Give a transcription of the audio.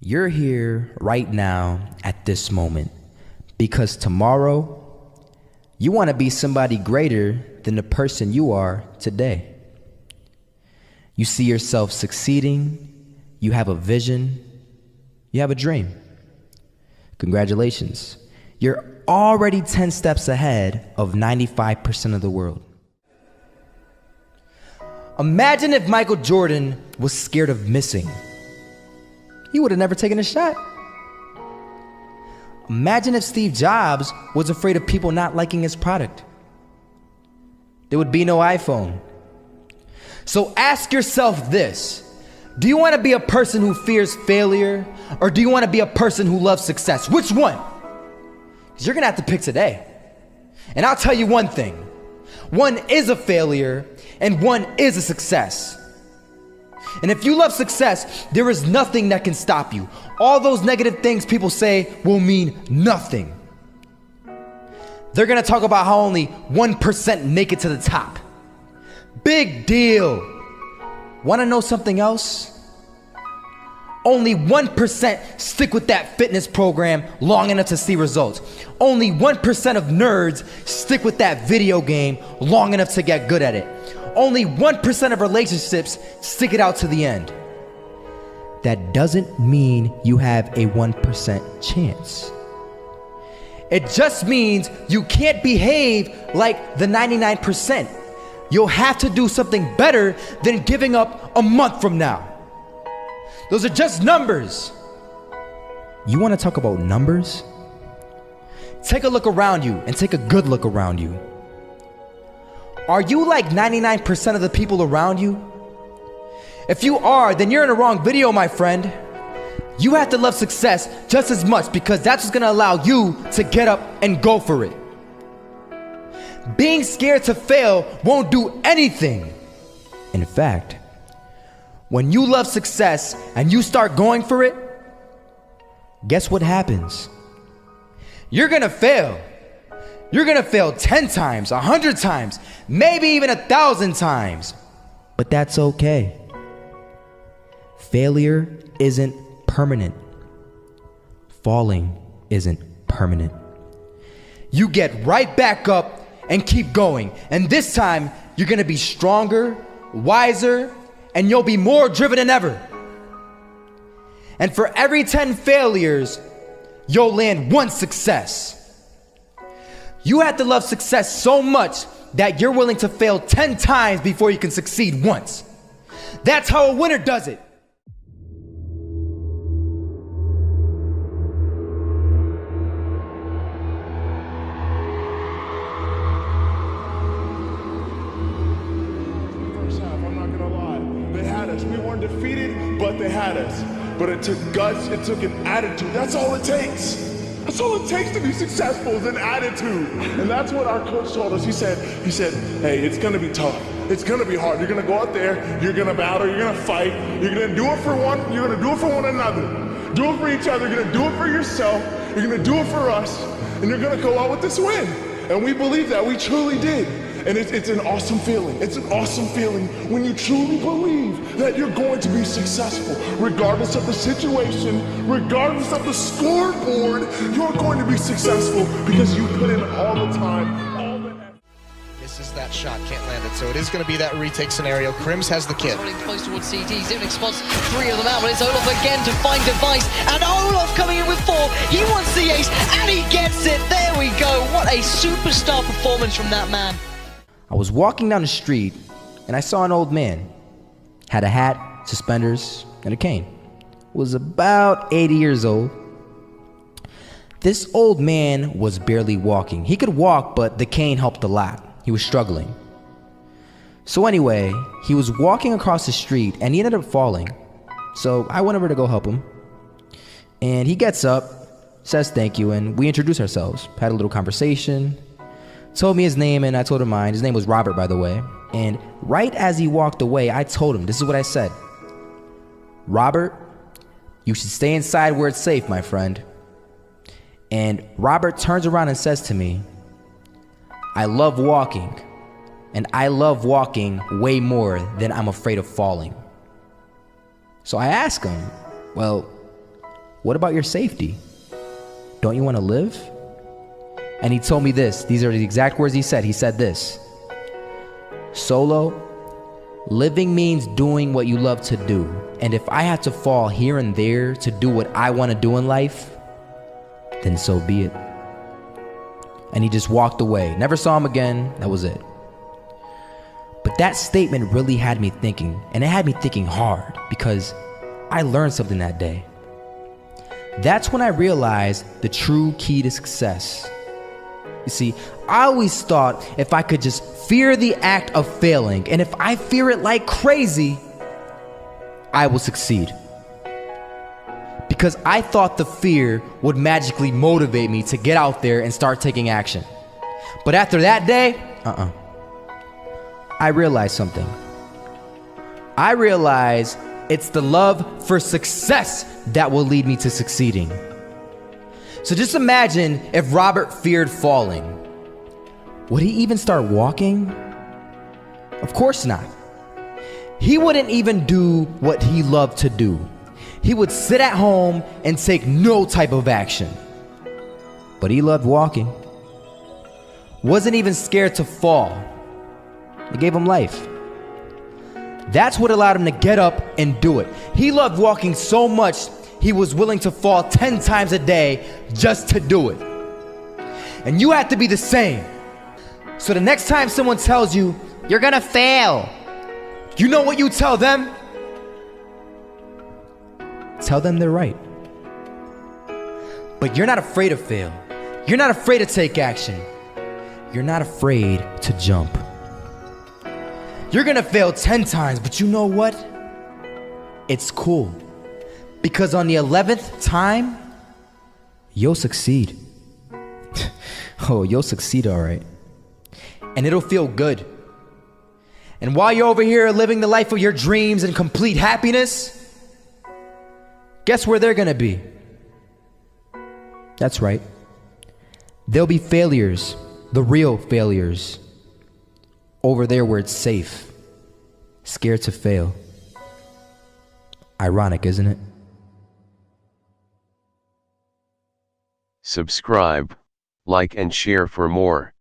You're here right now at this moment because tomorrow you want to be somebody greater than the person you are today. You see yourself succeeding, you have a vision, you have a dream. Congratulations. You're already 10 steps ahead of 95% of the world. Imagine if Michael Jordan was scared of missing. He would have never taken a shot. Imagine if Steve Jobs was afraid of people not liking his product. There would be no iPhone. So ask yourself this: do you want to be a person who fears failure, or do you want to be a person who loves success? Which one? Because you're going to have to pick today. And I'll tell you one thing: one is a failure and one is a success. And if you love success, there is nothing that can stop you. All those negative things people say will mean nothing. They're gonna talk about how only 1% make it to the top. Big deal. Wanna know something else? Only 1% stick with that fitness program long enough to see results. Only 1% of nerds stick with that video game long enough to get good at it. Only 1% of relationships stick it out to the end. That doesn't mean you have a 1% chance. It just means you can't behave like the 99%. You'll have to do something better than giving up a month from now. Those are just numbers. You want to talk about numbers? Take a look around you and take a good look around you. Are you like 99% of the people around you? If you are, then you're in the wrong video, my friend. You have to love success just as much because that's what's gonna allow you to get up and go for it. Being scared to fail won't do anything. In fact, when you love success and you start going for it, guess what happens? You're gonna fail. You're gonna fail 10 times, 100 times, maybe even 1,000 times. But that's okay. Failure isn't permanent. Falling isn't permanent. You get right back up and keep going. And this time, you're gonna be stronger, wiser, and you'll be more driven than ever. And for every 10 failures, you'll land one success. You have to love success so much that you're willing to fail 10 times before you can succeed once. That's how a winner does it. First half, I'm not gonna lie. They had us. We weren't defeated, but they had us. But it took guts, it took an attitude. That's all it takes. That's all it takes to be successful is an attitude. And that's what our coach told us. He said, hey, it's gonna be tough. It's gonna be hard. You're gonna go out there, you're gonna battle, you're gonna fight, you're gonna do it for one, you're gonna do it for one another. Do it for each other, you're gonna do it for yourself, you're gonna do it for us, and you're gonna go out with this win. And we believe that, we truly did. And it's an awesome feeling. It's an awesome feeling when you truly believe that you're going to be successful. Regardless of the situation, regardless of the scoreboard, you're going to be successful because you put in all the time, all the effort. Misses that shot, can't land it. So it is going to be that retake scenario. Crims has the kid. Running close towards CT. Zivnik spots 3 of them out, but it's Olof again to find Device. And Olof coming in with 4. He wants the ace, and he gets it. There we go. What a superstar performance from that man. I was walking down the street and I saw an old man. Had a hat, suspenders, and a cane. Was about 80 years old. This old man was barely walking. He could walk, but the cane helped a lot. He was struggling. So anyway, he was walking across the street and he ended up falling. So I went over to go help him. And he gets up, says thank you, and we introduced ourselves. Had a little conversation. Told me his name and I told him mine. His name was Robert, by the way. And right as he walked away, I told him, this is what I said. Robert, you should stay inside where it's safe, my friend. And Robert turns around and says to me, I love walking. And I love walking way more than I'm afraid of falling. So I ask him, well, What about your safety? Don't you want to live? And he told me this. These are the exact words he said. He said this: Solo, living means doing what you love to do. And if I have to fall here and there to do what I want to do in life, then so be it. And he just walked away. Never saw him again. That was it. But that statement really had me thinking, and it had me thinking hard, because I learned something that day. That's when I realized the true key to success. You see, I always thought if I could just fear the act of failing, and if I fear it like crazy, I will succeed. Because I thought the fear would magically motivate me to get out there and start taking action. But after that day, I realized something. I realized it's the love for success that will lead me to succeeding. So just imagine if Robert feared falling. Would he even start walking? Of course not. He wouldn't even do what he loved to do. He would sit at home and take no type of action. But he loved walking. Wasn't even scared to fall. It gave him life. That's what allowed him to get up and do it. He loved walking so much, he was willing to fall 10 times a day just to do it. And you have to be the same. So the next time someone tells you, you're gonna fail, you know what you tell them? Tell them they're right. But you're not afraid to fail. You're not afraid to take action. You're not afraid to jump. You're gonna fail 10 times, but you know what? It's cool. Because on the 11th time, you'll succeed. Oh, you'll succeed, all right. And it'll feel good. And while you're over here living the life of your dreams and complete happiness, guess where they're gonna be? That's right. They'll be failures, the real failures. Over there where it's safe, scared to fail. Ironic, isn't it? Subscribe, like and share for more.